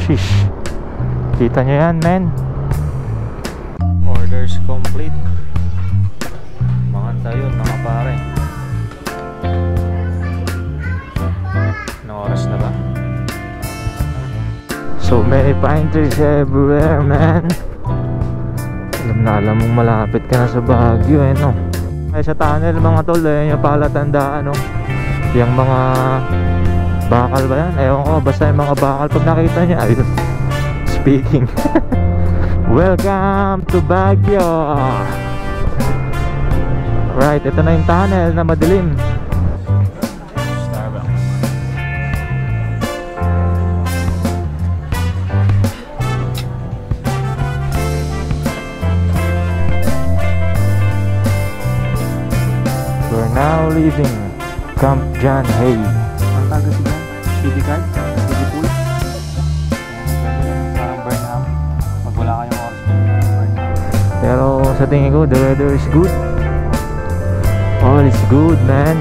Sheesh. Kita nyo yan, men. Orders complete. Mga tayo, mga pare. Anong oras na ba? So many pine trees everywhere, man. Alam mong malapit ka na sa Baguio, eh, no? Ay, sa tunnel, mga tol, eh, yung palatandaan, no? Yung mga bakal ba yan? Ewan ko, basta yung mga bakal pag nakita niya, ayun. Speaking. Welcome to Baguio. Right, ito na yung tunnel na madilim. Starbucks. We're now leaving Camp John Hay. Ang taga siya? CD card? CD pool? Parang Burnham. Pag wala kayong oras Burnham. Pero sa tingin ko, the weather is good. All is good, man.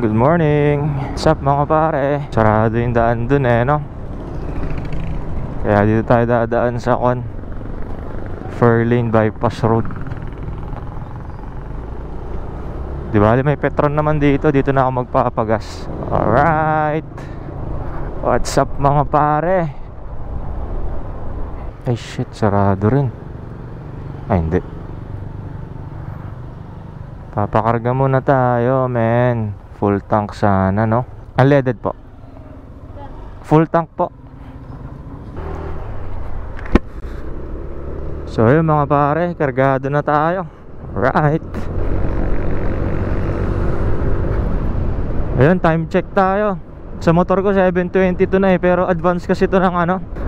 Good morning. What's up, mga pare? Sarado yung daan dun, eh, no? Kaya dito tayo dadaan sa Fairlane Bypass Road. Di ba, may Petron naman dito. Dito na ako magpapagas. Alright. What's up, mga pare? Ay shit, sarado rin. Ay hindi. Papakarga muna tayo, men. Full tank sana, no? Unleaded po. Full tank po. So yun, mga pare, kargado na tayo. Right. Ayun, time check tayo. Sa motor ko 7:22 na, eh. Pero advance kasi to ng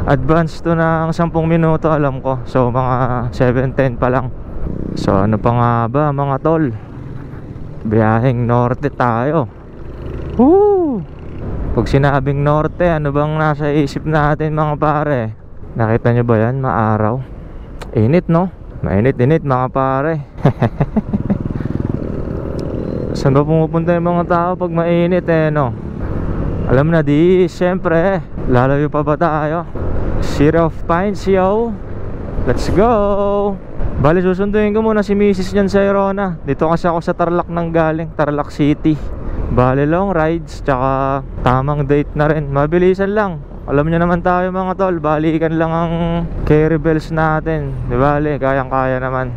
advance to ng 10 minuto, alam ko. So mga 7:10 pa lang. So ano pa nga ba, mga tol? Biyaheng norte tayo. Woo! Pag sinabing norte, ano bang nasa isip natin, mga pare? Nakita nyo ba yan? Maaraw. Init, no? Mainit-init, mga pare. Saan ba pumupunta yung mga tao pag mainit, eh, no? Alam na di, syempre, lalayo pa ba tayo? City of Pines, yo. Let's go! Bali, susunduin ko muna si Mrs. niyan sa Irona. Dito kasi ako sa Tarlac nang galing, Tarlac City. Bali, long rides, tsaka tamang date na rin. Mabilisan lang. Alam niyo naman tayo, mga tol, balikan lang ang carry bells natin. Di bali, kayang-kaya naman.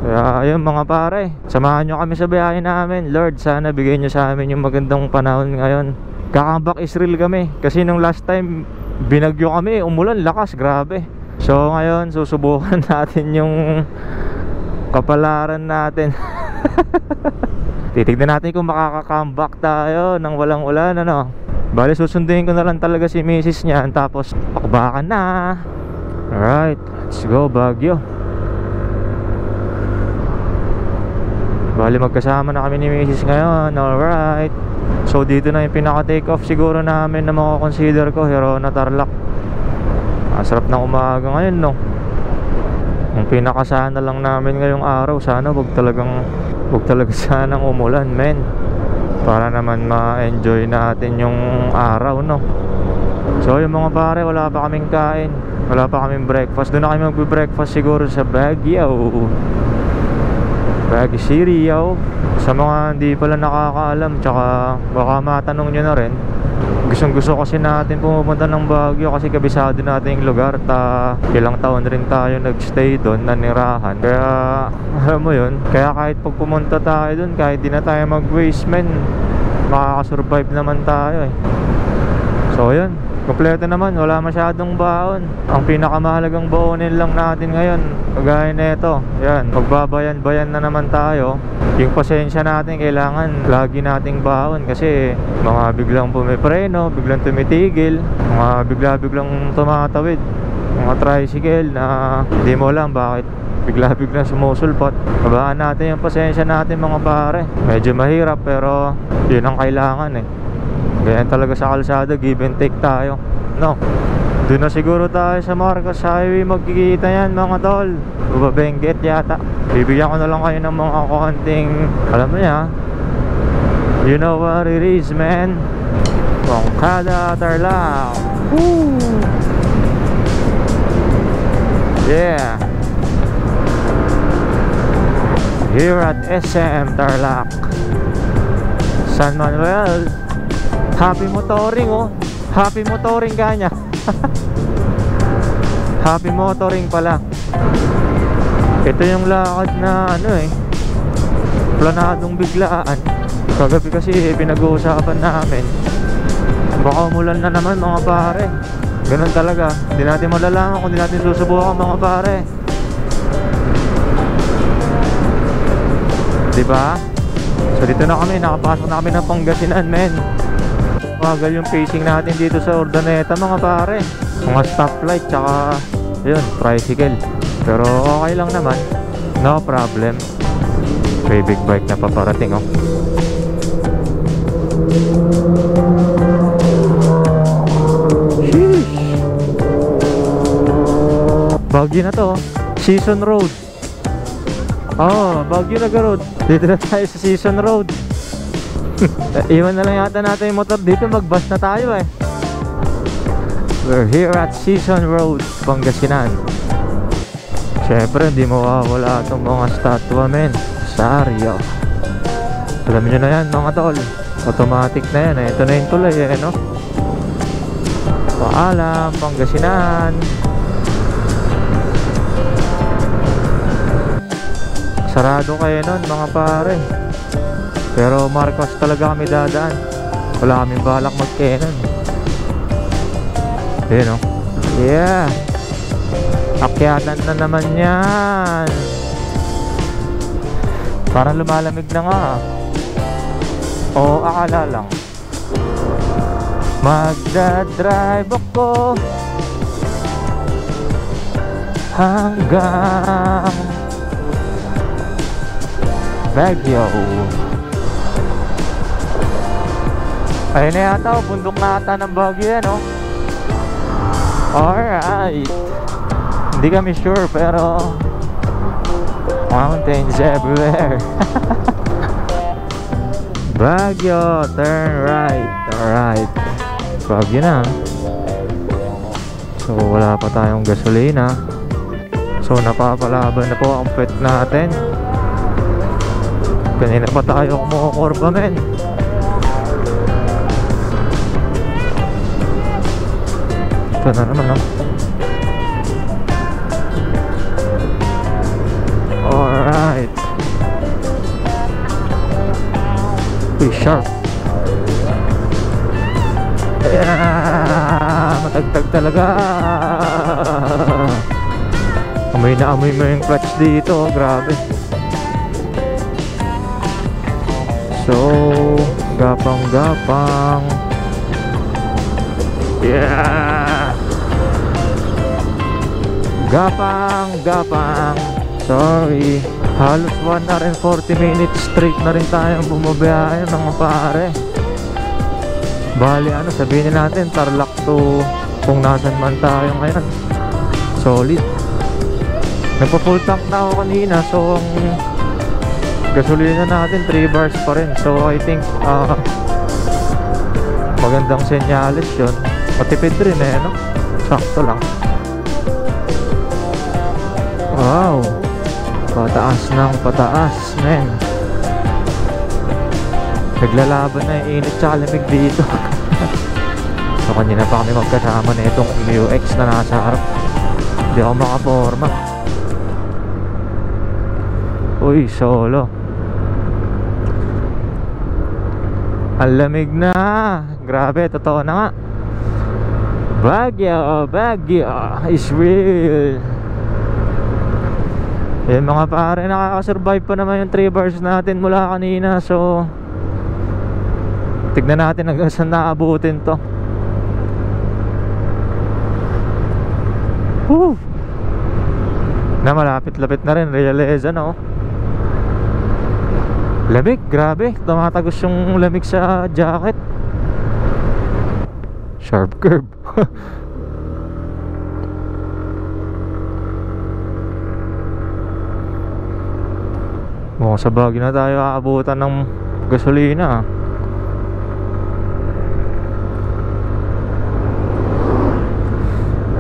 Kaya ayun, mga pare, samahan nyo kami sa biyahe namin. Lord, sana bigay nyo sa amin yung magandang panahon ngayon. Kakambak Israel kami. Kasi nung last time, binagyo kami, umulan, lakas, grabe. So ngayon, susubukan natin yung kapalaran natin. Titignan natin kung makaka-comeback tayo nang walang ulan, ano. Bali, susunduin ko na lang talaga si Mrs. niyan. Tapos, pakbakan na. Alright, let's go, Baguio. Bali, magkasama na kami ni Mrs. ngayon. Alright. So, dito na yung pinaka-take off siguro namin na makakonsider ko, Irona, Tarlac. Masarap ng umaga ngayon, no? Yung pinakasana lang namin ngayong araw, sana wag talaga sanang umulan, men. Para naman ma-enjoy natin yung araw, no? So yung mga pare, wala pa kaming kain, wala pa kaming breakfast. Doon na kami magbe-breakfast siguro sa Baguio City, yo. Sa mga hindi pala nakakaalam, tsaka baka matanong nyo na rin, gustong-gusto kasi natin pumupunta ng Baguio kasi kabisado natin yung lugar. Ilang taon rin tayo nagstay doon, nanirahan. Kaya alam mo yun, kaya kahit pag pumunta tayo doon, kahit di na tayo mag-waste, men, makakasurvive naman tayo, eh. So yun, kompleto naman, wala masyadong baon. Ang pinakamahalagang baonin lang natin ngayon, kagaya nito, yan, magbabayan-bayan na naman tayo. Yung pasensya natin kailangan lagi nating baon kasi mga biglang pumipreno, biglang tumitigil, mga bigla-biglang tumatawid, mga tricycle na hindi mo alam bakit bigla-biglang sumusulpot. Babaan natin yung pasensya natin, mga pare. Medyo mahirap pero yun ang kailangan, eh. Ganyan talaga sa kalsada, give and take tayo, no? Doon na siguro tayo sa Marcos Highway magkikita yan mga tol. Benguet yata. Bibigyan ko na lang kayo ng mga konting, alam mo niya, you know what it is, man. Bongkada Tarlac. Woo! Yeah. Here at SM Tarlac, San Manuel. Happy motoring, oh. Happy motoring kanya. Happy motoring pala. Ito yung lakad na ano eh, planadong biglaan. Kagabi kasi pinag-uusapan namin, baka umulan na naman mga pare. Ganun talaga, hindi natin malalaman kung hindi natin susubukan mga pare, diba? So dito na kami, nakapasok na kami ng Pangasinan, men. Magal yung pacing natin dito sa Urdaneta mga pare. Mga stoplight, tsaka yun, tricycle. Pero okay lang naman, no problem. May big bike na paparating, oh. Sheesh. Baguio na to, Season Road. Oh, Baguio na road. Dito na tayo sa Season Road. Iwan na lang yata natin yung motor dito, mag-bus na tayo eh. We're here at Season Road, Pangasinan. Siyempre, hindi mawawala itong mga statwa, men. Saryo. Alam nyo na yan, mga tol. Automatic na yan eh. Ito na yung tulay eh, no? Paalam, Pangasinan. Sarado kayo nun, mga pare. Pero Marcos talaga kami dadaan. Wala kaming balak mag-Kenon. Ayun, no? Yeah. Akyatan na naman yan. Parang lumalamig na nga. O akala lang. Magdadrive ako hanggang Baguio. Ayun na yata, bundok na ata ng Baguio yan, oh. Alright. Hindi kami sure pero mountains everywhere. Baguio, turn right. Alright, Baguio na. So wala pa tayong gasolina. So napapalaban na po ang pet natin. Kanina pa tayo kumukorba, men. Ito na naman, no? Alright. Uy, sharp. Yeah, matagtag talaga. Amoy na amoy mo yung clutch dito. Grabe. So, gapang-gapang. Yeah. Gapang-gapang. Sorry. Halos 1 hour and 40 minutes straight na rin tayong bumabiyahe mga pare. Bali ano, sabihin natin Tarlac to kung nasan man tayo ngayon. Solid. Nagpa-full tank na ako kanina. So ang gasolina natin 3 bars pa rin. So I think magandang senyales yun. Matipid rin eh, no? Sakto lang. Wow, pataas ng pataas, men. Naglalaban na yung init tsaka lamig dito. So kanina pa kami magkasama na itong MUX na nasa harap. Hindi ako makaporma. Uy, solo. Ang lamig na. Grabe, totoo na nga. Baguio, Baguio is real. Yan mga pare, nakaka-survive pa naman yung 3 bars natin mula kanina. So tignan natin hanggang saan naabutin to. Woo! Na malapit-lapit na rin, Realeza, no? Lamig, grabe. Tumatagos yung lamig sa jacket. Sharp curve. Mukhang sa Baguio na tayo aabutan ng gasolina.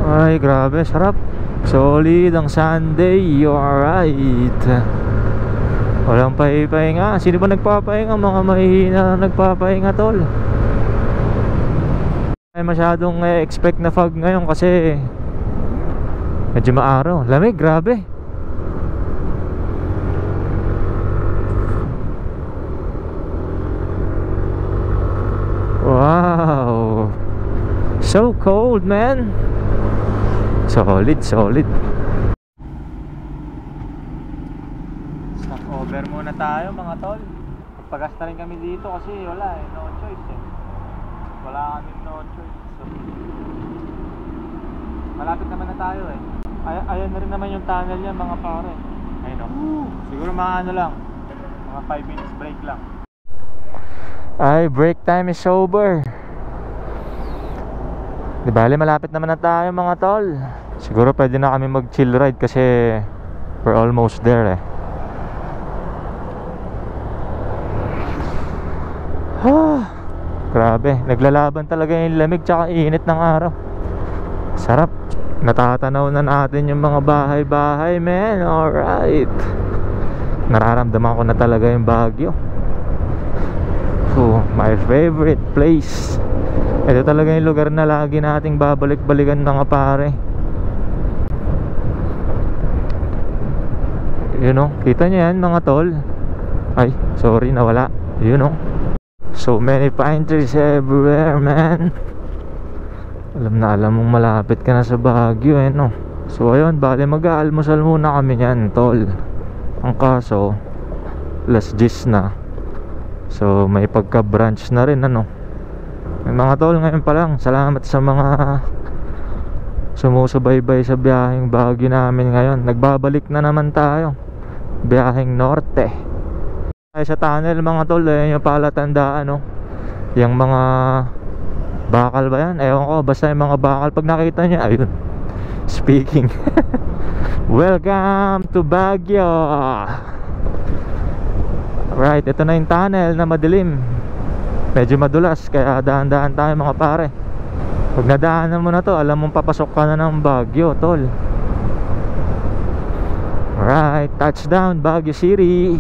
Ay, grabe, sarap. Solid ang Sunday, you alright. Walang pahipahinga. Sino ba nagpapahinga? Mga mahihina nagpapahinga, tol. Ay masyadong expect na fog ngayon kasi medyo maaraw. Lamig, grabe. Wow, so cold, man. Solid, solid. Stop over muna tayo, mga tol. Magpagasta rin kami dito kasi wala eh, no choice eh. Wala kami no choice. So, malapit naman na tayo eh. Ayan na rin naman yung tunnel niya, mga pare. Ayun o. Siguro mga ano lang, mga 5 minutes break lang. Ay, break time is over. Di bale, malapit naman na tayo, mga tol. Siguro pwede na kami mag chill ride kasi we're almost there eh. Grabe, naglalaban talaga yung lamig tsaka init ng araw. Sarap. Natatanaw na natin yung mga bahay-bahay, man. Alright. Nararamdaman ko na talaga yung Baguio. So, my favorite place. Ito talaga yung lugar na lagi nating babalik-balikan, mga pare. You know, kita nyo yan, mga tol. Ay, sorry, nawala. You know, so many pine trees everywhere, man. Alam na alam mong malapit ka na sa Baguio eh, no? So ayun, bale mag-aalmusal muna kami nyan, tol. Ang kaso last gis na. So may pagka-branch na rin, ano. May mga tol, ngayon pa lang, salamat sa mga sumusubaybay sa biyaheng Baguio namin ngayon. Nagbabalik na naman tayo, biyaheng norte. Ay sa tunnel, mga tol, ayun yung palatandaan, no? Yung mga bakal ba yan? Ewan ko, basta yung mga bakal, pag nakita niya, ayun, speaking. Welcome to Baguio. Right, ito na yung tunnel na madilim. Medyo madulas, kaya dahan-dahan tayo, mga pare. Pag nadaanan mo na to, alam mong papasok ka na ng Baguio, tol. Right, touchdown Baguio City.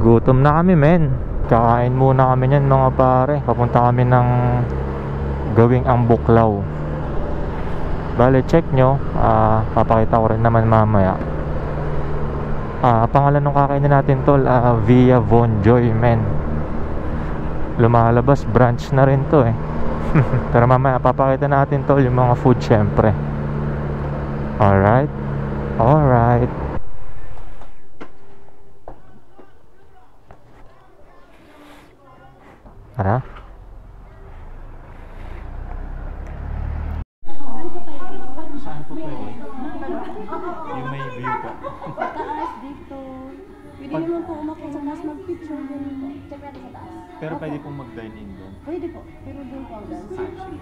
Gutom na kami, men. Kakain muna kami nyan, mga pare. Papunta kami ng Gawing Ambuklaw. Bale, check nyo. Papakita ko rin naman mamaya. Pangalan ng kakainin natin, tol, Via Von Joy, men. Lumalabas, branch na rin to eh. Pero mamaya papakita natin, tol, yung mga food, syempre. Alright. Alright. Tara. Saan po pwede? Yung may view po. Taas dito. Pwede naman po umakit sa taas, mag-picture din po. Check natin sa taas. Pero pwede pong mag-dine in doon. Pwede po. Pero doon po ang dance. Dito na.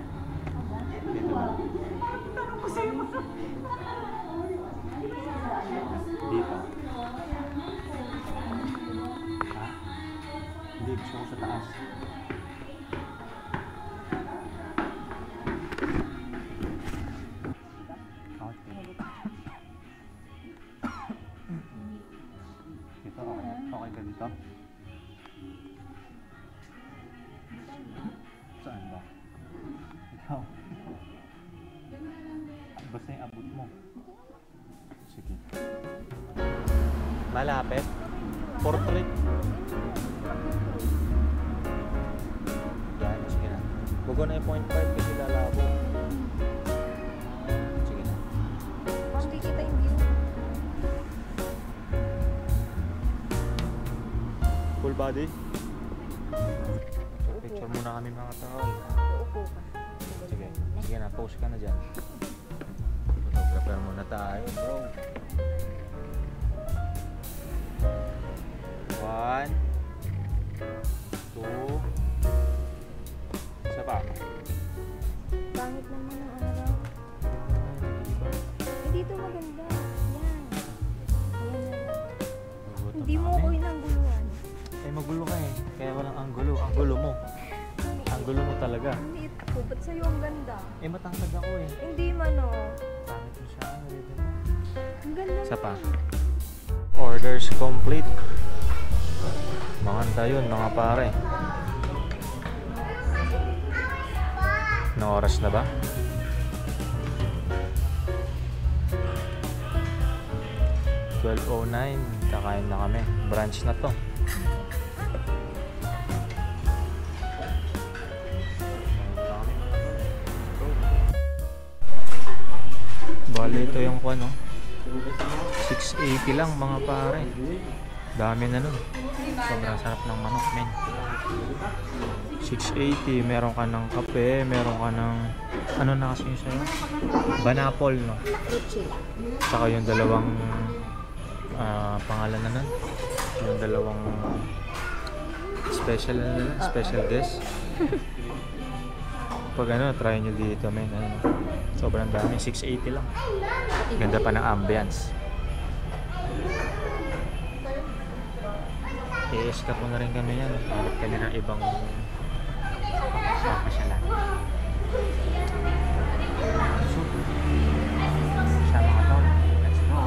Dito. Hindi, gusto ko sa taas. Dito, okay. Okay ka dito? Saan ba? Ikaw. Basta yung abot mo. Sige. Malapit. Portrait. Yan, sige na. Bugo na yung 0.5 kasi lalabo. Sige na. Mas di kita yung view. Full body. Picture muna kami, mga tao. Uupo ka. Sige. Sige na, post ka na dyan. Photographer muna tayo, bro. 1, Ang gulo mo talaga. Hindi ito. Ba't sa'yo ang ganda? Eh, matangkad ako eh. Hindi man oh. Pangit mo siya. Ang ganda Isa pa. naman. Orders complete. Makanta yun, mga pare. No oras na ba? 12:09. Kakain na kami. Brunch na to. Bali ito yung ano, 680 lang mga pare. Dami na nun. Sobrang sarap ng manok, men. 680, meron ka ng kape, meron ka ng ano na kasi yung sa'yo? Banapol, no? Saka yung dalawang pangalan na nun. Yung dalawang special na nila, special guest. Pag ano, try nyo dito, men. Ano, sobrang dami, 680 lang. Ganda pa ng ambience. I-escape po na rin kami yan. Hanap kami ng ibang pasyalan. So, siya mga tol. Let's go.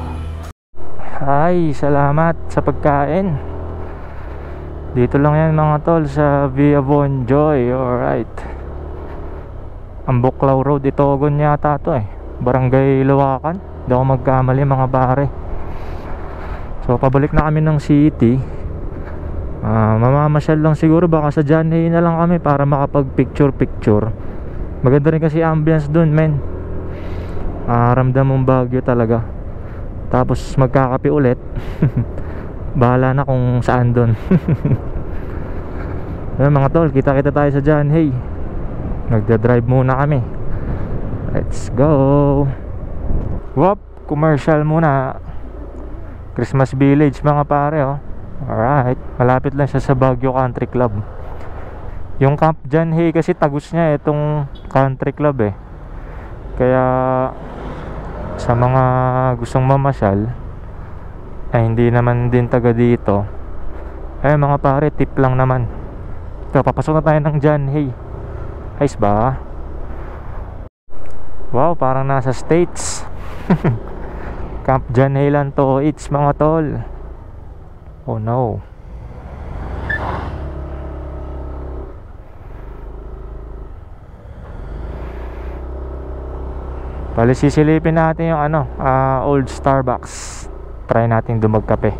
Hi, salamat sa pagkain. Dito lang yan mga tol sa Via Von Joy. Alright. Ang Buklaw Road, Itogon yata to eh. Barangay Luwakan. Hindi ako magkamali mga pare. So pabalik na kami ng city. Mamamasyal lang siguro, baka sa John Hay na lang kami para makapag picture. Maganda rin kasi ambience dun, men. Ramdam mong Baguio talaga. Tapos magkakape ulit. Bahala na kung saan dun. Ayun mga tol, kita tayo sa John Hay. Nagda-drive muna kami. Let's go. Whoop, commercial muna. Christmas Village mga pare, oh. Alright, malapit lang siya sa Baguio Country Club. Yung Camp John Hay kasi tagus niya itong country club eh. Kaya sa mga gustong mamasyal ay hindi naman din taga dito, ay mga pare, tip lang naman. Ito, papasok na tayo ng John Hay. Ayos ba? Wow, parang nasa States. Camp John Hay lang to. It's mga tol. Oh no. Bali sisilipin natin yung ano, old Starbucks. Try natin dumagkape.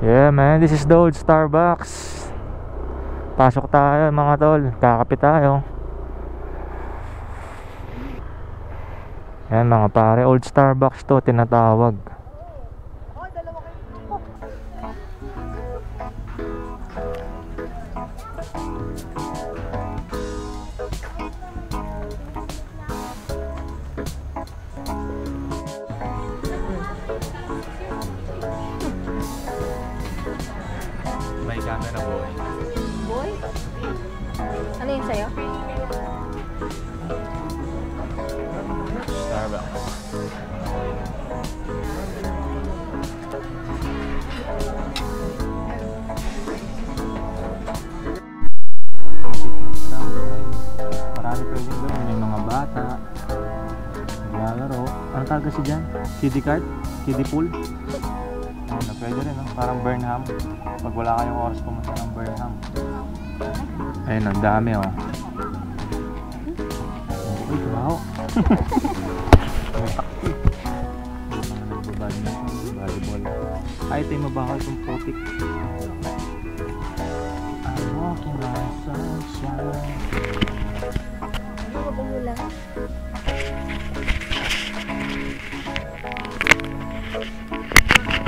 Yeah man, this is the old Starbucks. Pasok tayo mga tol, kakape tayo. Yan mga pare, old Starbucks to tinatawag. May camera boy. Boy? Ano yun sa'yo? Starbucks. Marami pwedeng gawin. May mga bata, naglalaro. Ano tawag kasi dyan? Kiddie cart? Kiddie pool? Ano, pwede rin, no? Parang Burnham. Pag wala kayong oras pumunta ng Burnham. Ayun, ang dami, oh. Uy, wow. May takti. Mga nagbabadminton, volleyball. Ay, ito yung mabaho itong putik. I'm walking on sunshine. Ano ba bumula?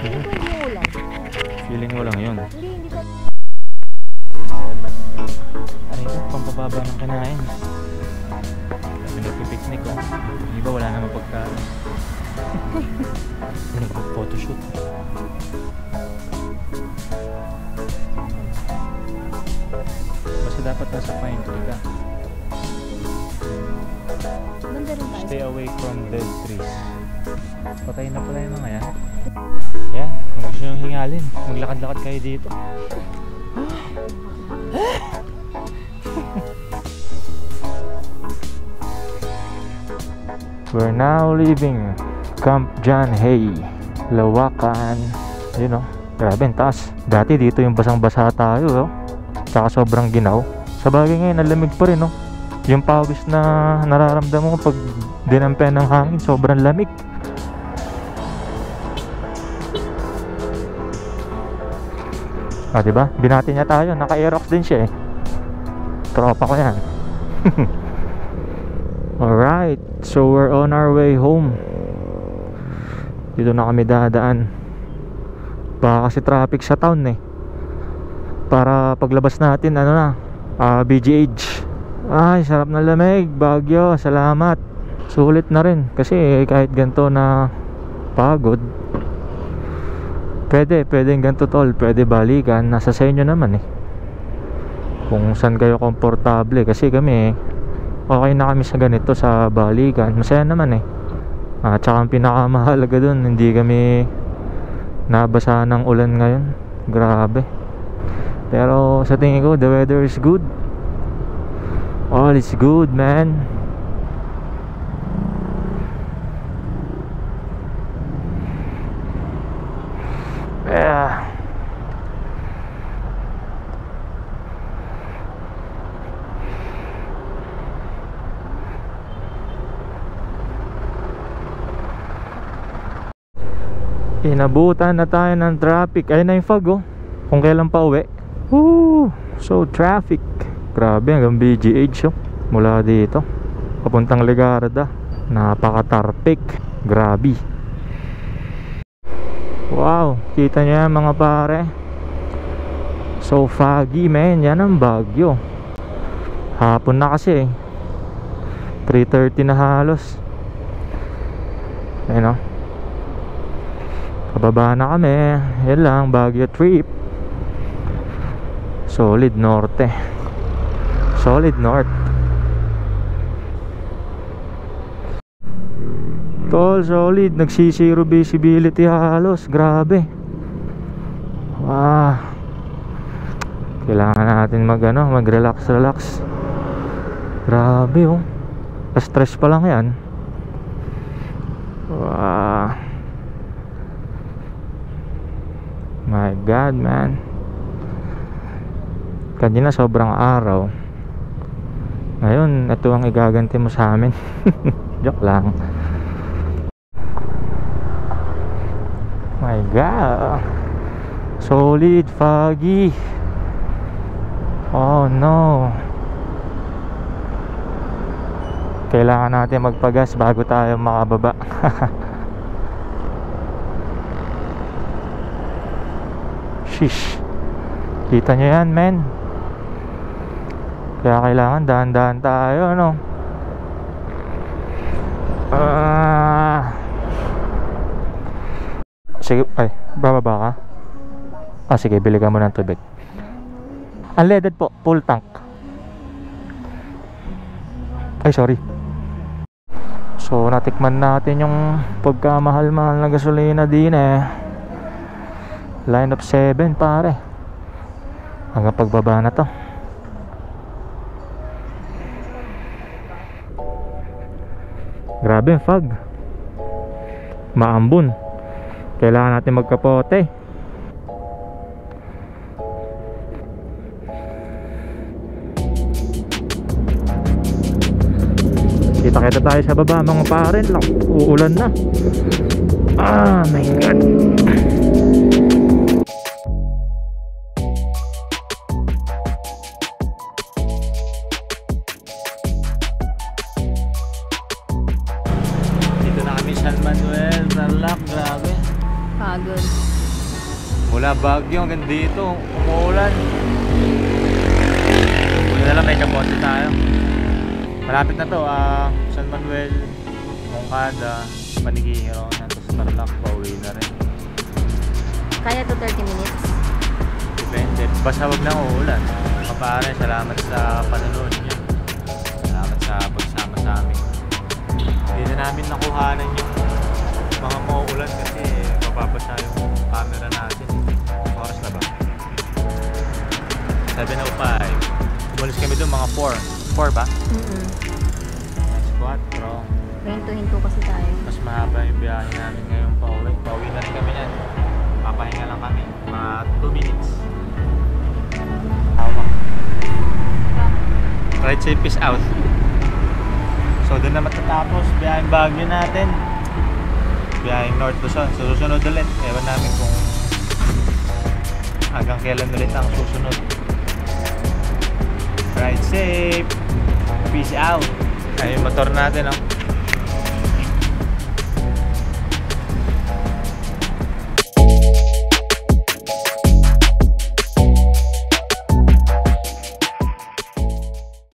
Ano ba yung ulan? Feeling mo lang yun. Hindi ka... Ay, ito, pampababa ng kinain. Sabi nagpipiknik, oh. Hindi ba wala naman pagkain? Nagpag-photoshoot. Basta dapat nasa pine tree ka. Ganda rin tayo. Stay away from dead trees. Patay na pala yung mga yan. Yan, kung gusto nyo hingalin, maglakad-lakad kayo dito. We're now leaving Camp John Hay, Lawakan. Yun know, grabe ang taas. Dati dito yung basang-basa tayo, tsaka sobrang ginaw. Sa bagay ngayon, nalamig pa rin, no? Yung pawis na nararamdaman mo pag dinampen ng hangin, sobrang lamig. Diba? Binati niya tayo, naka-aerox din siya eh. Tropa ko yan. Alright, so we're on our way home. Dito na kami dadaan. Baka kasi traffic sa town eh. Para paglabas natin, ano na, BGH. Ay, sarap na lamig, Baguio, salamat. Sulit na rin, kasi kahit ganito na pagod, pwedeng ganito tol, pwede balikan. Nasa sa inyo naman eh, kung saan kayo komportable. Kasi kami, okay na kami sa ganito, sa balikan. Masaya naman eh. Tsaka ang pinakamahalaga dun, hindi kami nabasa ng ulan ngayon. Grabe. Pero sa tingin ko, the weather is good. All is good, man. Yeah. Inabutan na tayo ng traffic. Ayun na yung fog oh, kung kailan pa uwi. Woo! So traffic. Grabe, hanggang BGH oh, mula dito papuntang Legarda. Napaka-tarpik. Grabe. Wow, kita nyo yan mga pare. So foggy, man. Yan ang Baguio. Hapon na kasi 3:30 na halos. Ayun oh, pababa na kami. Yan lang, Baguio trip. Solid norte, solid north. Tol, solid. Nagsisiro visibility halos. Grabe. Kailangan natin mag-relax. Grabe oh, stress pa lang yan. My God, man. Kanina sobrang araw. Ngayon, ito ang igaganti mo sa amin. Joke lang. My God. Solid foggy. Oh no. Kailangan natin magpagas bago tayo makababa. Shish. Kita nyo yan, men. Kaya kailangan dahan-dahan tayo, ano. Sige, ay, bababa ka. Sige, bili ka mo ng tubig. Unleaded po, full tank. Ay, sorry. So, natikman natin yung pagkamahal-mahal na gasolina din eh. Line of 7 pare. Hanggang pagbaba na to. Grabe ang fog. Maambon. Kailangan natin magkapote. Kita-kita tayo sa baba mga pare. Uulan na. My God. San Manuel, Tarlac, grabe. Pagod. Mula Baguio hanggang dito, umuulan. Buti na lang may kamote tayo. Malapit na to, San Manuel, Moncada, Panigihiro, nandito sa Tarlac, pauwi na rin. Kaya to 30 minutes? Depende, basta wag lang uulan. Kapare, salamat sa panonood niyo. Salamat sa pagsama sa amin. Hindi na namin nakuhanan yung mga mauulan kasi mababasa yung camera natin. Oras na ba? 7:05. Umalis kami doon mga 4. 4 ba? That's 4. Hinto-hinto kasi tayo. Mas mahaba yung biyahe namin ngayon pauwi. Pauwi na rin kami yan. Papahinga lang kami. Mga 2 minutes. Hawak. Right safe, peace out. So doon na matatapos biyaheng Baguio natin. Biyaheng North Luzon. So susunod ulit. Ewan namin kung hanggang kailan ulit ang susunod. Ride safe. Peace out. Ay yung motor natin, oh.